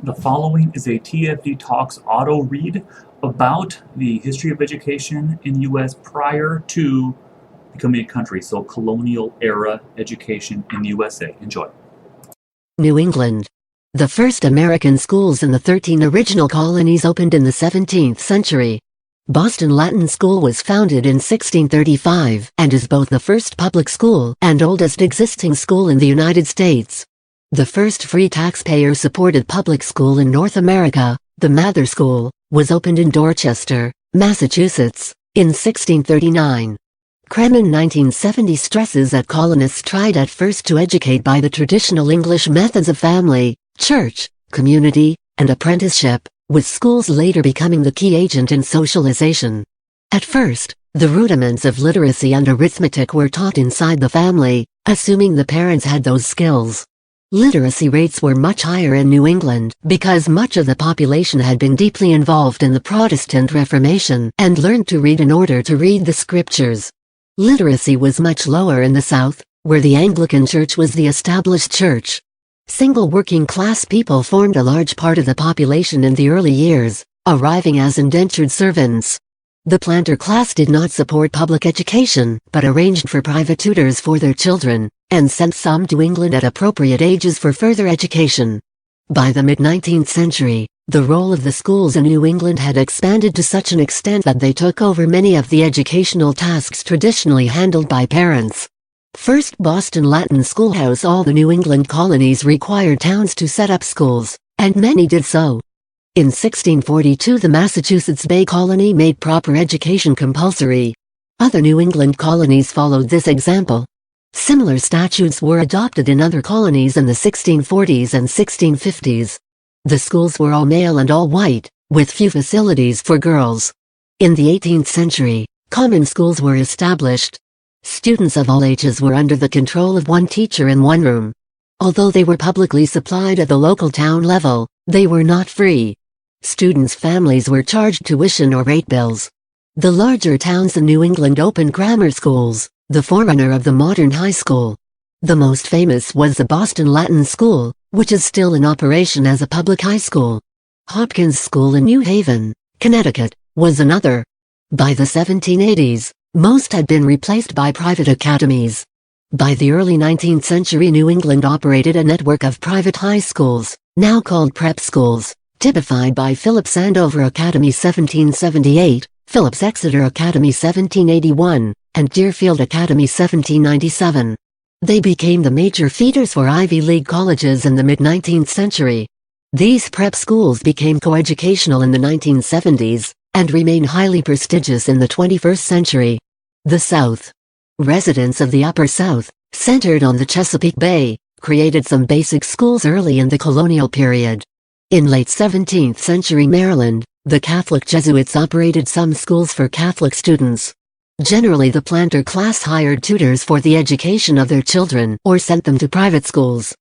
The following is a TFD Talks auto read about the history of education in the U.S. prior to becoming a country, so colonial era education in the USA. Enjoy. New England. The first American schools in the 13 original colonies opened in the 17th century. Boston Latin School was founded in 1635 and is both the first public school and oldest existing school in the United States. The first free taxpayer-supported public school in North America, the Mather School, was opened in Dorchester, Massachusetts, in 1639. Cremin 1970 stresses that colonists tried at first to educate by the traditional English methods of family, church, community, and apprenticeship, with schools later becoming the key agent in socialization. At first, the rudiments of literacy and arithmetic were taught inside the family, assuming the parents had those skills. Literacy rates were much higher in New England because much of the population had been deeply involved in the Protestant Reformation and learned to read in order to read the scriptures. Literacy was much lower in the South, where the Anglican Church was the established church. Single working-class people formed a large part of the population in the early years, arriving as indentured servants. The planter class did not support public education, but arranged for private tutors for their children, and sent some to England at appropriate ages for further education. By the mid-19th century, the role of the schools in New England had expanded to such an extent that they took over many of the educational tasks traditionally handled by parents. First Boston Latin Schoolhouse. All the New England colonies required towns to set up schools, and many did so. In 1642 the Massachusetts Bay Colony made proper education compulsory. Other New England colonies followed this example. Similar statutes were adopted in other colonies in the 1640s and 1650s. The schools were all male and all white, with few facilities for girls. In the 18th century, common schools were established. Students of all ages were under the control of one teacher in one room. Although they were publicly supplied at the local town level, they were not free. Students' families were charged tuition or rate bills. The larger towns in New England opened grammar schools, the forerunner of the modern high school. The most famous was the Boston Latin School, which is still in operation as a public high school. Hopkins School in New Haven, Connecticut, was another. By the 1780s, most had been replaced by private academies. By the early 19th century New England operated a network of private high schools, now called prep schools, typified by Phillips Andover Academy 1778, Phillips Exeter Academy 1781, and Deerfield Academy 1797. They became the major feeders for Ivy League colleges in the mid-19th century. These prep schools became coeducational in the 1970s, and remain highly prestigious in the 21st century. The South. Residents of the Upper South, centered on the Chesapeake Bay, created some basic schools early in the colonial period. In late 17th century Maryland, the Catholic Jesuits operated some schools for Catholic students. Generally the planter class hired tutors for the education of their children or sent them to private schools.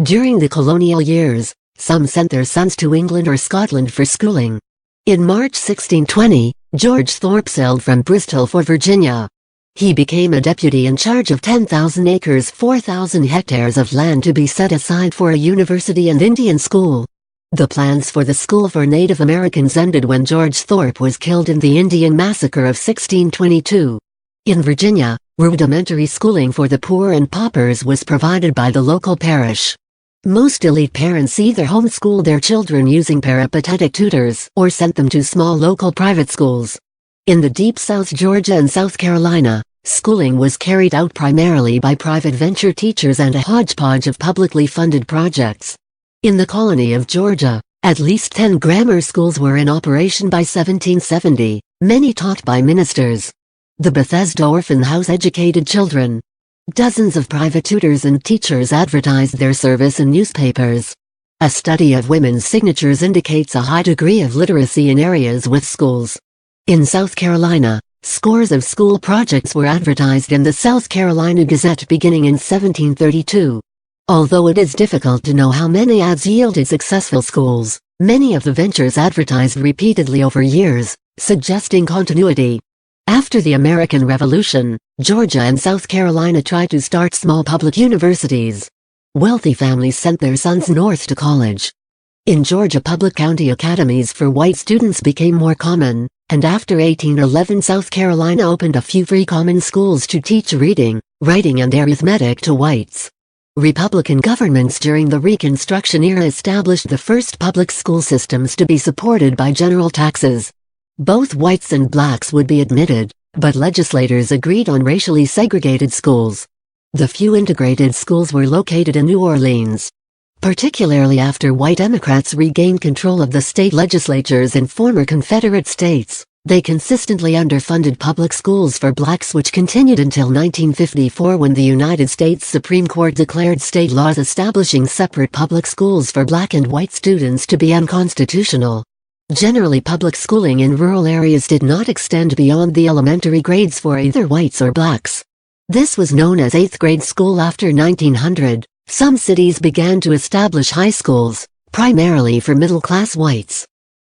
During the colonial years, some sent their sons to England or Scotland for schooling. In March 1620, George Thorpe sailed from Bristol for Virginia. He became a deputy in charge of 10,000 acres, 4,000 hectares of land to be set aside for a university and Indian school. The plans for the school for Native Americans ended when George Thorpe was killed in the Indian Massacre of 1622. In Virginia, rudimentary schooling for the poor and paupers was provided by the local parish. Most elite parents either homeschooled their children using peripatetic tutors or sent them to small local private schools. In the Deep South, Georgia and South Carolina, schooling was carried out primarily by private venture teachers and a hodgepodge of publicly funded projects. In the colony of Georgia, at least 10 grammar schools were in operation by 1770, many taught by ministers. The Bethesda Orphan House educated children. Dozens of private tutors and teachers advertised their service in newspapers. A study of women's signatures indicates a high degree of literacy in areas with schools. In South Carolina, scores of school projects were advertised in the South Carolina Gazette beginning in 1732. Although it is difficult to know how many ads yielded successful schools, many of the ventures advertised repeatedly over years, suggesting continuity. After the American Revolution, Georgia and South Carolina tried to start small public universities. Wealthy families sent their sons north to college. In Georgia, public county academies for white students became more common, and after 1811 South Carolina opened a few free common schools to teach reading, writing and arithmetic to whites. Republican governments during the Reconstruction era established the first public school systems to be supported by general taxes. Both whites and blacks would be admitted, but legislators agreed on racially segregated schools. The few integrated schools were located in New Orleans. Particularly after white Democrats regained control of the state legislatures in former Confederate states, they consistently underfunded public schools for blacks, which continued until 1954 when the United States Supreme Court declared state laws establishing separate public schools for black and white students to be unconstitutional. Generally, public schooling in rural areas did not extend beyond the elementary grades for either whites or blacks. This was known as 8th grade school after 1900. Some cities began to establish high schools, primarily for middle-class whites.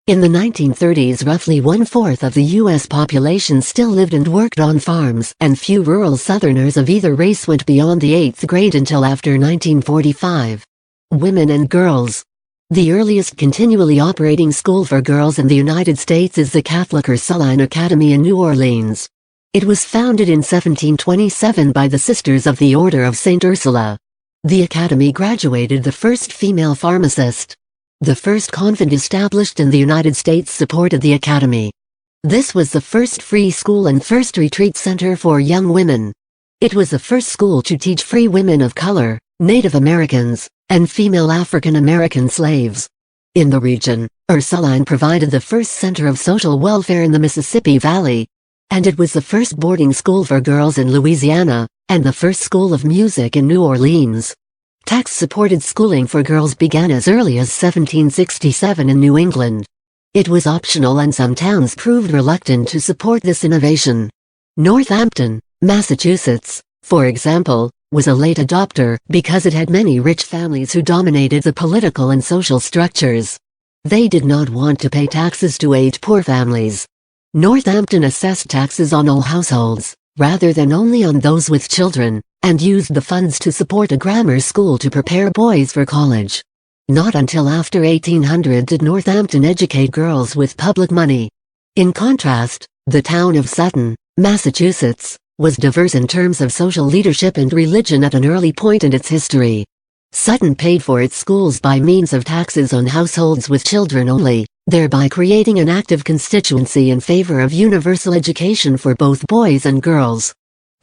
In the 1930s, roughly 1/4 of the U.S. population still lived and worked on farms, and few rural Southerners of either race went beyond the 8th grade until after 1945. Women and girls. The earliest continually operating school for girls in the United States is the Catholic Ursuline Academy in New Orleans. It was founded in 1727 by the Sisters of the Order of St. Ursula. The academy graduated the first female pharmacist. The first convent established in the United States supported the academy. This was the first free school and first retreat center for young women. It was the first school to teach free women of color, Native Americans, and female African American slaves. In the region, Ursuline provided the first center of social welfare in the Mississippi Valley. And it was the first boarding school for girls in Louisiana, and the first school of music in New Orleans. Tax-supported schooling for girls began as early as 1767 in New England. It was optional and some towns proved reluctant to support this innovation. Northampton, Massachusetts, for example, was a late adopter because it had many rich families who dominated the political and social structures. They did not want to pay taxes to aid poor families. Northampton assessed taxes on all households, rather than only on those with children, and used the funds to support a grammar school to prepare boys for college. Not until after 1800 did Northampton educate girls with public money. In contrast, the town of Sutton, Massachusetts, was diverse in terms of social leadership and religion at an early point in its history. Sutton paid for its schools by means of taxes on households with children only, thereby creating an active constituency in favor of universal education for both boys and girls.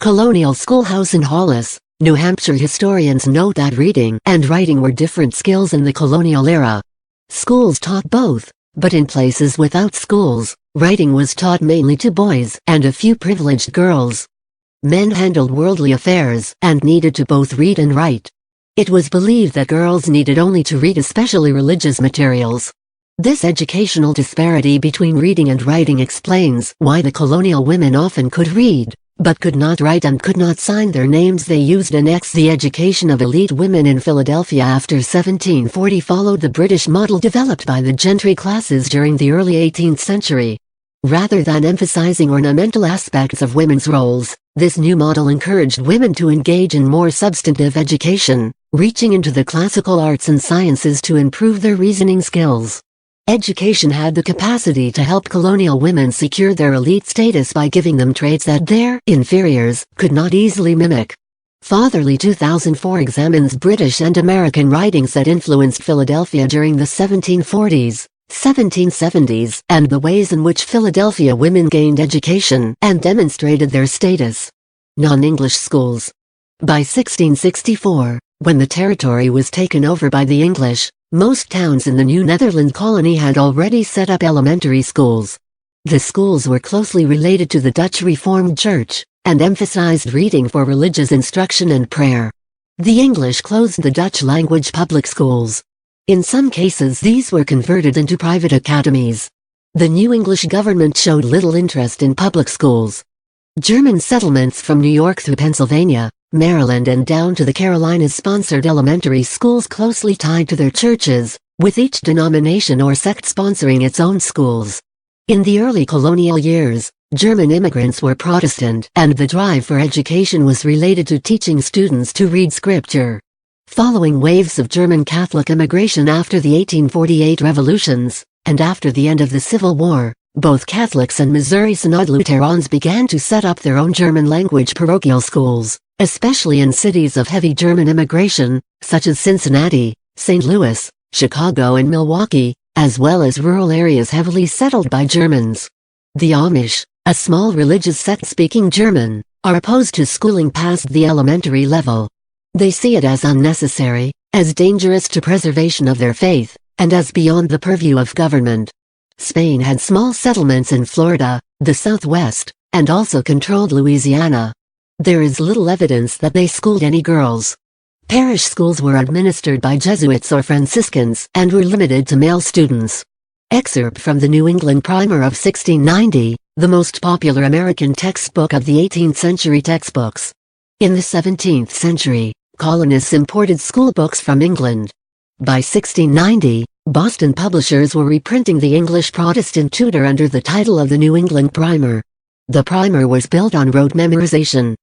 Colonial Schoolhouse in Hollis, New Hampshire. Historians note that reading and writing were different skills in the colonial era. Schools taught both, but in places without schools, writing was taught mainly to boys and a few privileged girls. Men handled worldly affairs and needed to both read and write. It was believed that girls needed only to read especially religious materials. This educational disparity between reading and writing explains why the colonial women often could read, but could not write and could not sign their names. They used an X. The education of elite women in Philadelphia after 1740 followed the British model developed by the gentry classes during the early 18th century. Rather than emphasizing ornamental aspects of women's roles, this new model encouraged women to engage in more substantive education, reaching into the classical arts and sciences to improve their reasoning skills. Education had the capacity to help colonial women secure their elite status by giving them traits that their inferiors could not easily mimic. Fatherly 2004 examines British and American writings that influenced Philadelphia during the 1740s, 1770s, and the ways in which Philadelphia women gained education and demonstrated their status. Non-English schools. By 1664, when the territory was taken over by the English, most towns in the New Netherland colony had already set up elementary schools. The schools were closely related to the Dutch Reformed Church, and emphasized reading for religious instruction and prayer. The English closed the Dutch-language public schools. In some cases these were converted into private academies. The new English government showed little interest in public schools. German settlements from New York through Pennsylvania, Maryland and down to the Carolinas sponsored elementary schools closely tied to their churches, with each denomination or sect sponsoring its own schools. In the early colonial years, German immigrants were Protestant, and the drive for education was related to teaching students to read scripture. Following waves of German Catholic immigration after the 1848 revolutions, and after the end of the Civil War, both Catholics and Missouri Synod Lutherans began to set up their own German-language parochial schools, especially in cities of heavy German immigration, such as Cincinnati, St. Louis, Chicago and Milwaukee, as well as rural areas heavily settled by Germans. The Amish, a small religious sect speaking German, are opposed to schooling past the elementary level. They see it as unnecessary, as dangerous to preservation of their faith, and as beyond the purview of government. Spain had small settlements in Florida, the Southwest, and also controlled Louisiana. There is little evidence that they schooled any girls. Parish schools were administered by Jesuits or Franciscans and were limited to male students. Excerpt from the New England Primer of 1690, the most popular American textbook of the 18th century textbooks. In the 17th century, colonists imported school books from England. By 1690, Boston publishers were reprinting the English Protestant Tutor under the title of the New England Primer. The primer was built on rote memorization.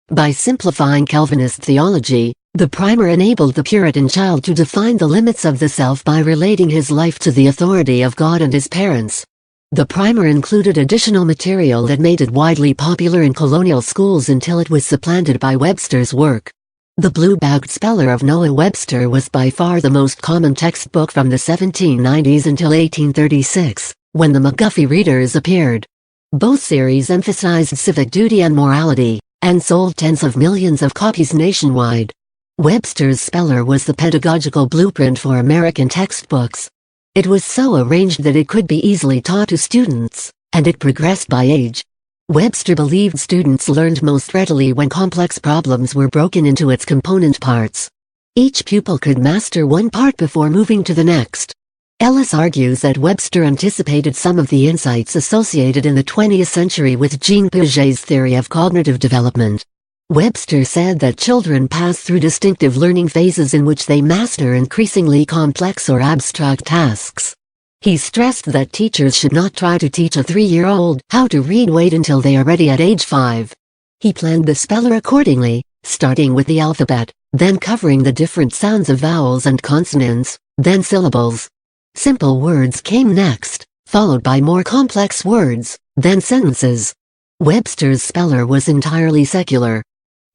By simplifying Calvinist theology, the primer enabled the Puritan child to define the limits of the self by relating his life to the authority of God and his parents. The primer included additional material that made it widely popular in colonial schools until it was supplanted by Webster's work. The Blue-bagged Speller of Noah Webster was by far the most common textbook from the 1790s until 1836, when the McGuffey Readers appeared. Both series emphasized civic duty and morality, and sold tens of millions of copies nationwide. Webster's Speller was the pedagogical blueprint for American textbooks. It was so arranged that it could be easily taught to students, and it progressed by age. Webster believed students learned most readily when complex problems were broken into its component parts. Each pupil could master one part before moving to the next. Ellis argues that Webster anticipated some of the insights associated in the 20th century with Jean Piaget's theory of cognitive development. Webster said that children pass through distinctive learning phases in which they master increasingly complex or abstract tasks. He stressed that teachers should not try to teach a 3-year-old how to read. Wait until they are ready at age 5. He planned the speller accordingly, starting with the alphabet, then covering the different sounds of vowels and consonants, then syllables. Simple words came next, followed by more complex words, then sentences. Webster's speller was entirely secular.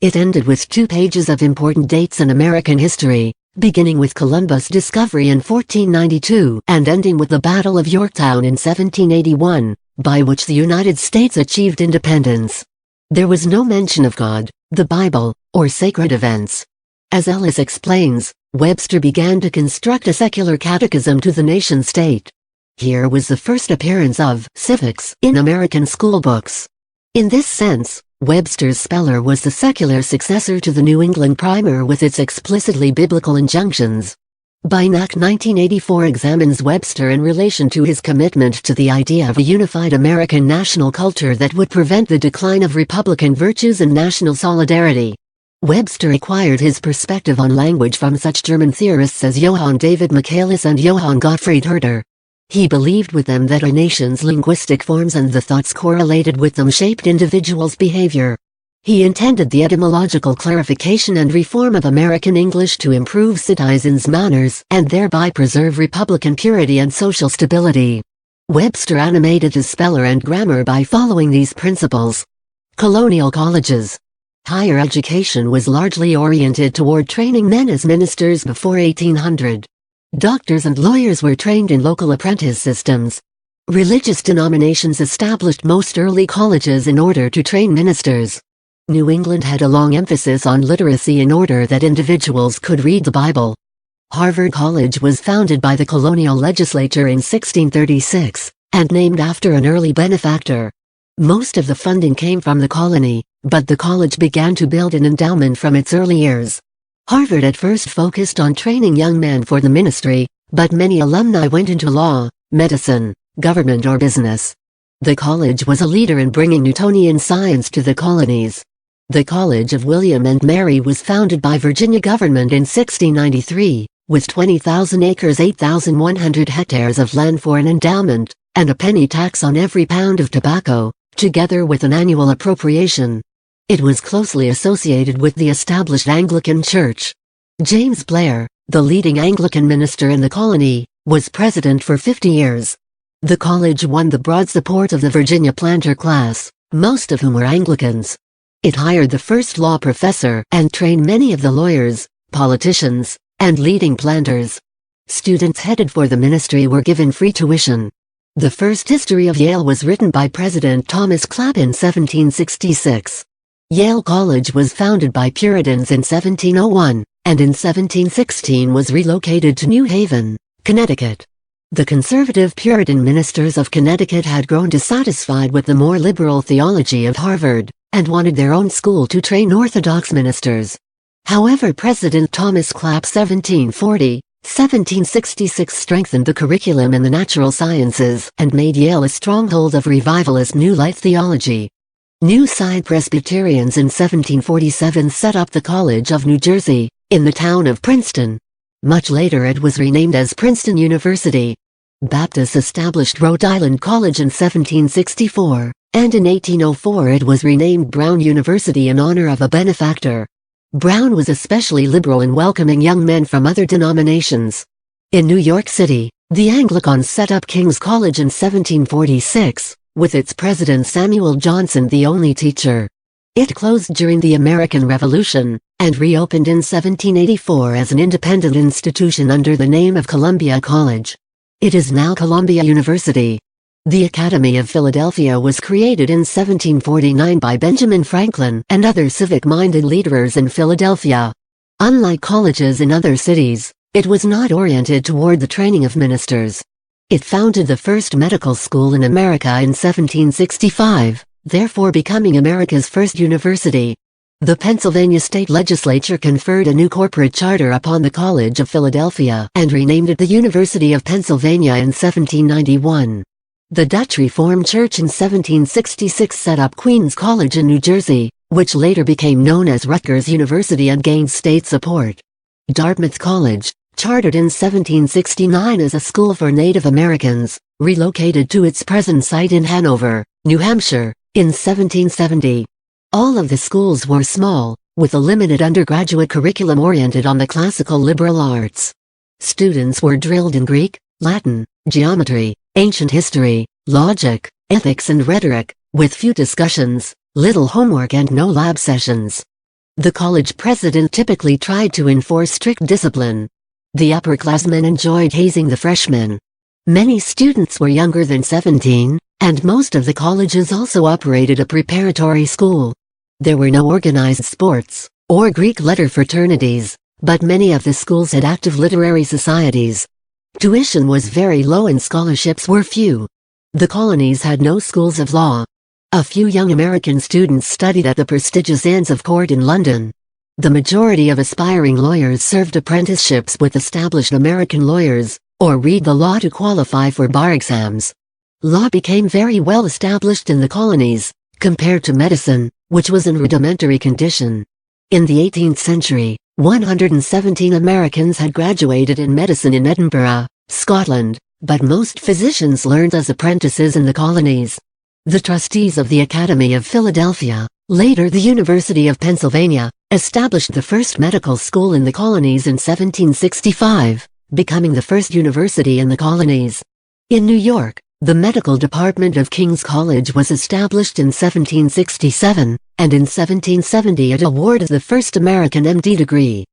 It ended with 2 pages of important dates in American history, beginning with Columbus' discovery in 1492 and ending with the Battle of Yorktown in 1781, by which the United States achieved independence. There was no mention of God, the Bible, or sacred events. As Ellis explains, Webster began to construct a secular catechism to the nation-state. Here was the first appearance of civics in American school books. In this sense, Webster's Speller was the secular successor to the New England Primer with its explicitly biblical injunctions. Bynack 1984 examines Webster in relation to his commitment to the idea of a unified American national culture that would prevent the decline of Republican virtues and national solidarity. Webster acquired his perspective on language from such German theorists as Johann David Michaelis and Johann Gottfried Herder. He believed with them that a nation's linguistic forms and the thoughts correlated with them shaped individuals' behavior. He intended the etymological clarification and reform of American English to improve citizens' manners and thereby preserve Republican purity and social stability. Webster animated his speller and grammar by following these principles. Colonial colleges. Higher education was largely oriented toward training men as ministers before 1800. Doctors and lawyers were trained in local apprentice systems. Religious denominations established most early colleges in order to train ministers. New England had a long emphasis on literacy in order that individuals could read the Bible. Harvard College was founded by the colonial legislature in 1636, and named after an early benefactor. Most of the funding came from the colony, but the college began to build an endowment from its early years. Harvard at first focused on training young men for the ministry, but many alumni went into law, medicine, government or business. The college was a leader in bringing Newtonian science to the colonies. The College of William and Mary was founded by Virginia government in 1693, with 20,000 acres 8,100 hectares of land for an endowment, and a penny tax on every pound of tobacco, together with an annual appropriation. It was closely associated with the established Anglican Church. James Blair, the leading Anglican minister in the colony, was president for 50 years. The college won the broad support of the Virginia planter class, most of whom were Anglicans. It hired the first law professor and trained many of the lawyers, politicians, and leading planters. Students headed for the ministry were given free tuition. The first history of Yale was written by President Thomas Clapp in 1766. Yale College was founded by Puritans in 1701, and in 1716 was relocated to New Haven, Connecticut. The conservative Puritan ministers of Connecticut had grown dissatisfied with the more liberal theology of Harvard, and wanted their own school to train Orthodox ministers. However, President Thomas Clapp 1766 strengthened the curriculum in the natural sciences and made Yale a stronghold of revivalist New Life theology. New Side Presbyterians in 1747 set up the College of New Jersey, in the town of Princeton. Much later it was renamed as Princeton University. Baptists established Rhode Island College in 1764, and in 1804 it was renamed Brown University in honor of a benefactor. Brown was especially liberal in welcoming young men from other denominations. In New York City, the Anglicans set up King's College in 1746, with its president Samuel Johnson the only teacher. It closed during the American Revolution, and reopened in 1784 as an independent institution under the name of Columbia College. It is now Columbia University. The Academy of Philadelphia was created in 1749 by Benjamin Franklin and other civic-minded leaders in Philadelphia. Unlike colleges in other cities, it was not oriented toward the training of ministers. It founded the first medical school in America in 1765, therefore becoming America's first university. The Pennsylvania state legislature conferred a new corporate charter upon the College of Philadelphia and renamed it the University of Pennsylvania in 1791. The Dutch Reformed Church in 1766 set up Queen's College in New Jersey, which later became known as Rutgers University and gained state support. Dartmouth College, chartered in 1769 as a school for Native Americans, relocated to its present site in Hanover, New Hampshire, in 1770. All of the schools were small, with a limited undergraduate curriculum oriented on the classical liberal arts. Students were drilled in Greek, Latin, geometry, ancient history, logic, ethics and rhetoric, with few discussions, little homework and no lab sessions. The college president typically tried to enforce strict discipline. The upperclassmen enjoyed hazing the freshmen. Many students were younger than 17, and most of the colleges also operated a preparatory school. There were no organized sports, or Greek letter fraternities, but many of the schools had active literary societies. Tuition was very low and scholarships were few. The colonies had no schools of law. A few young American students studied at the prestigious Inns of Court in London. The majority of aspiring lawyers served apprenticeships with established American lawyers, or read the law to qualify for bar exams. Law became very well established in the colonies, compared to medicine, which was in rudimentary condition. In the 18th century, 117 Americans had graduated in medicine in Edinburgh, Scotland, but most physicians learned as apprentices in the colonies. The trustees of the Academy of Philadelphia, later the University of Pennsylvania, established the first medical school in the colonies in 1765, becoming the first university in the colonies. In New York, the medical department of King's College was established in 1767, and in 1770 it awarded the first American MD degree.